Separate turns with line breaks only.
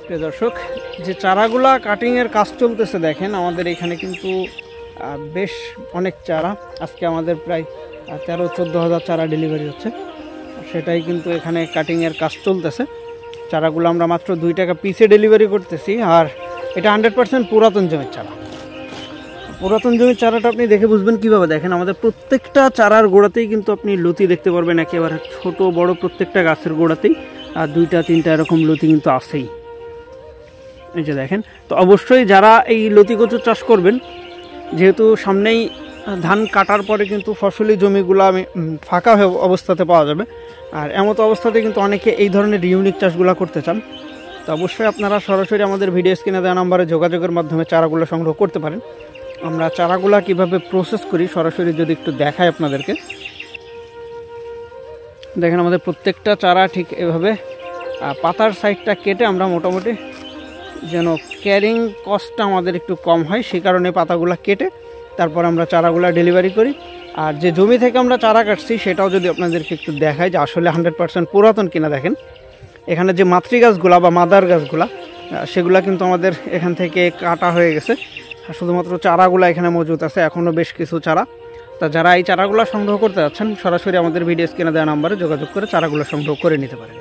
প্রিয় দর্শক, যে চারাগুলা কাটিংয়ের কাজ চলতেছে দেখেন, আমাদের এখানে কিন্তু বেশ অনেক চারা, আজকে আমাদের প্রায় 13-14 হাজার চারা ডেলিভারি হচ্ছে। সেটাই কিন্তু এখানে কাটিংয়ের কাজ চলতেছে। চারাগুলো আমরা মাত্র 2 টাকা পিসে ডেলিভারি করতেছি। আর এটা 100% পুরাতন জমির চারা। পুরাতন জমির চারাটা আপনি দেখে বুঝবেন কীভাবে, দেখেন আমাদের প্রত্যেকটা চারার গোড়াতেই কিন্তু আপনি লতি দেখতে পারবেন, একেবারে ছোট বড় প্রত্যেকটা গাছের গোড়াতেই আর 2-3টা এরকম লতি কিন্তু আছেই। এই যে দেখেন, তো অবশ্যই যারা এই লতি কচু চাষ করবেন, যেহেতু সামনেই ধান কাটার পরে কিন্তু ফসলি জমিগুলো ফাঁকা অবস্থাতে পাওয়া যাবে, আর এমতো অবস্থাতে কিন্তু অনেকে এই ধরনের ইউনিক চাষগুলো করতে চান। তো অবশ্যই আপনারা সরাসরি আমাদের ভিডিও স্ক্রিনে দেওয়া নাম্বারে যোগাযোগের মাধ্যমে চারাগুলো সংগ্রহ করতে পারেন। আমরা চারাগুলা কিভাবে প্রসেস করি সরাসরি যদি একটু দেখাই আপনাদেরকে। দেখেন আমাদের প্রত্যেকটা চারা ঠিক এভাবে পাতার সাইডটা কেটে আমরা মোটামুটি যেন ক্যারিং কস্টটা আমাদের একটু কম হয় সেই কারণে পাতাগুলা কেটে তারপর আমরা চারাগুলা ডেলিভারি করি। আর যে জমি থেকে আমরা চারা কাটছি সেটাও যদি আপনাদেরকে একটু দেখাই যে আসলে 100% পুরাতন কিনা। দেখেন এখানে যে মাতৃ গাছগুলা বা মাদার গাছগুলা সেগুলা কিন্তু আমাদের এখান থেকে কাটা হয়ে গেছে, শুধুমাত্র চারাগুলা এখানে মজুদ আছে, এখনও বেশ কিছু চারা। তা যারা এই চারাগুলো সংগ্রহ করতে যাচ্ছেন সরাসরি আমাদের ভিডিও স্ক্রিনে দেওয়া নাম্বারে যোগাযোগ করে চারাগুলো সংগ্রহ করে নিতে পারেন।